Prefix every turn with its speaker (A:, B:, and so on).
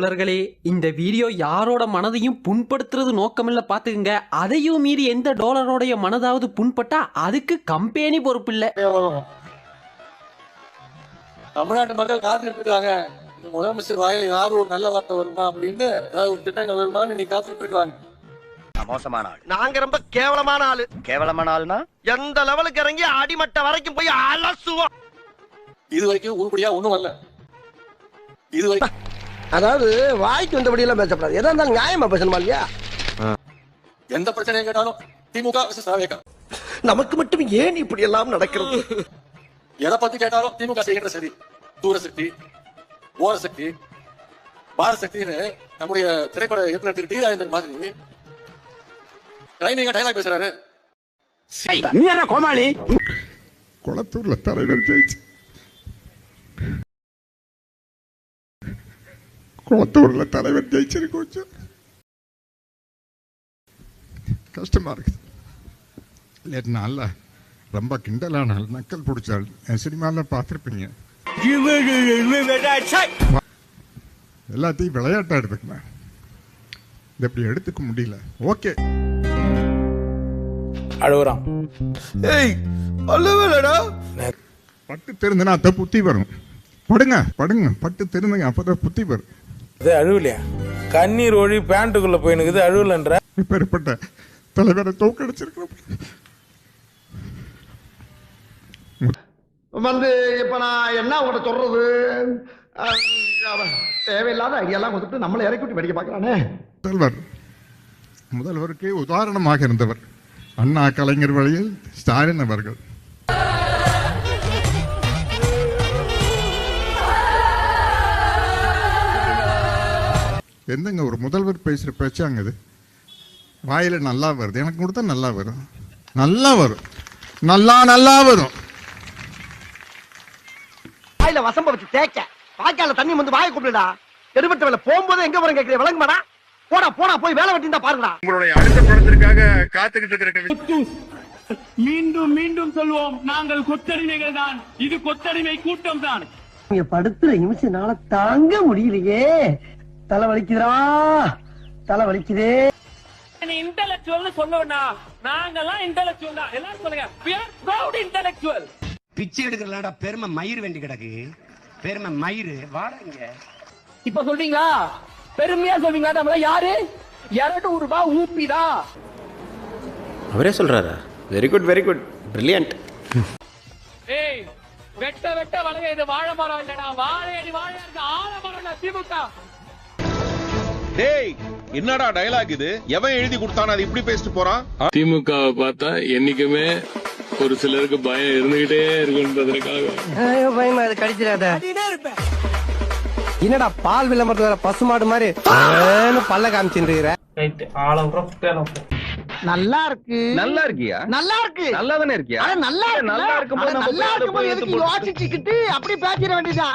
A: தோழர்களே, இந்த வீடியோ யாரோட மனதையும் புண்படுத்துறது நோக்கமில்ல பாத்துக்குங்க. அதையும் மீறி எந்த டாலரோடைய மனதாவது புண்பட்டா அதுக்கு கம்பெனி பொறுப்பில்லை.
B: தமிழ்நாட்டு மக்கள் காத்துட்டு இருக்காங்க. முதலமைச்சர் வாயில யாரும் ஒரு நல்ல வார்த்தை வருமா அப்படின்னு, ஏதாவது ஒரு திட்டங்கள் வருமானு நீ காத்துட்டு இருக்காங்க.
C: மோசமான ஆள்.
D: நாங்க ரொம்ப கேவலமான ஆளு.
C: கேவலமான ஆள்னா
D: எந்த லெவலுக்கு இறங்கி அடிமட்ட வரைக்கும் போய் அலசுவோம்.
B: இது வரைக்கும் உருப்படியா ஒண்ணும் வரல. இது வரைக்கும்
D: அதாவது வாய்க்கு வந்தபடி எல்லாம் பேசப்படாது. எதா இருந்தாலும் நியாயமா பேசணுமா இல்லையா?
B: எந்த பிரச்சனையை கேட்டாலும் திமுக versus தாவேகா.
D: நமக்கு மட்டும் ஏன் இப்படி எல்லாம் நடக்கிறது?
B: எதை பத்தி கேட்டாலும் திமுக செய்கிற சரி. தூரசக்தி, ஓரசக்தி, பாரசக்தின்னு நம்முடைய திரைப்பட இயக்குனர் டி ராஜேந்திரன் மாதிரி டைமிங்கா டைலாக் பேசுறாரு.
D: நீ என்ன கோமாளி?
E: குளத்தூர்ல தலைவர் ஜெயிச்சு, குளத்தூர்ல தலைவர் ஜெயிச்சிருக்கு. கொஞ்சம் கஷ்டமா இருக்குது. இல்ல ரொம்ப கிண்டலான ஆள், நக்கல் பிடிச்சாள். சினிமால பார்த்துருப்பீங்க. எல்லாத்தையும் விளையாட்டா எடுத்துக்கலாம். இது எப்படி எடுத்துக்க முடியல. ஓகே,
F: அழுகுறான்.
E: பட்டு தெரிஞ்சுனா அத புத்தி வரும். படுங்க படுங்க, பட்டு தெரிஞ்சுங்க, அப்பதான் புத்தி வரும்.
F: இது அழுவலையா? கண்ணீர் ஒழி பேண்ட்டுக்குள்ள போயினுக்குது, அழுவலன்ற.
E: இப்பேற்பட்ட தலைவரை தோக்கடிச்சிருக்கிறோம்.
D: வந்து இப்ப நான் என்ன உங்கள்கிட்ட சொல்றது? தேவையில்லாத ஐடியாலாம் கொடுத்துட்டு நம்மளை இறக்கி விட்டு படிக்க பாக்குறானே.
E: முதல்வருக்கு உதாரணமாக இருந்தவர் அண்ணா, கலைஞர் வழியில் ஸ்டாலின் அவர்கள். என்னங்க ஒரு முதல்வர் பேசுற பேச்சாங்க இது? வாயில நல்லா வருது, எனக்கு கொடுத்தா நல்லா வரும், நல்லா வரும், நல்லா வரும்.
D: வாயில வசம்ப வச்சு தேய்க்க, வாய்க்கால தண்ணி வந்து வாயை கூப்பிடுடா. எடுபட்ட வேலை போகும்போது எங்க வரும் கேட்கிறேன், விளங்குமாடா? போடா போடா, போய் வேலை வெட்டி தான் பாருங்கடா.
E: உங்களுடைய அடுத்த படத்திற்காக காத்துக்கிட்டு இருக்கிற
G: மீண்டும் மீண்டும் சொல்வோம், நாங்கள் கொத்தடிமைகள் தான். இது கொத்தடிமை கூட்டம் தான்.
D: நீங்க படுத்துற நிமிஷம்னால தாங்க முடியலையே. தலை வலிக்குதுடா, தலை வலிக்குதே.
G: இன்டெலக்சுவல் சொல்லுவா, நாங்கெல்லாம் இன்டெலக்சுவல் தான். எல்லாரும் சொல்லுங்க, we are proud intellectual.
H: பிச்சை எடுக்கிறலாடா பெருமை மயிர் வேண்டி கிடக்கு. பெருமை மயிர் வாடங்க.
G: இப்ப சொல்றீங்களா? பெருமையா சொல்றீங்களா? நம்மள யாரு? 200 ரூபாய் ஊப்பிதா.
I: அவரே சொல்றாரா? Very good brilliant.
G: ஏய், வெட்ட வெட்ட வளங்க. இது வாழை மரம் இல்லடா, வாழையடி வாழை இருக்கு, ஆலமரம் திமுக.
J: டேய், என்னடா டயலாக் இது? எவன் எழுதி கொடுத்தானே அது இப்படி பேசிட்டு போறான்?
K: திமுகவை பார்த்தா என்னைக்குமே ஒரு சிலருக்கு பயம் இருந்துகிட்டே இருக்குன்றதுக்காக.
D: பயமா அது கடிச்சிடாத. என்னடா பால் விளம்பரத்துல பசுமாடு மாதிரி பல்ல காமிச்சுட்டு இருக்கிற? நல்லா இருக்கு.
C: நல்லா இருக்கியா?
D: நல்லா இருக்கு.
C: நல்லா தானே இருக்கியா?
D: நல்லா இருக்கு.
C: நல்லா இருக்கும்போது
D: நல்லா இருக்கும்போது எதுக்கு யோசிச்சுக்கிட்டு அப்படி பேசிட வேண்டியதா?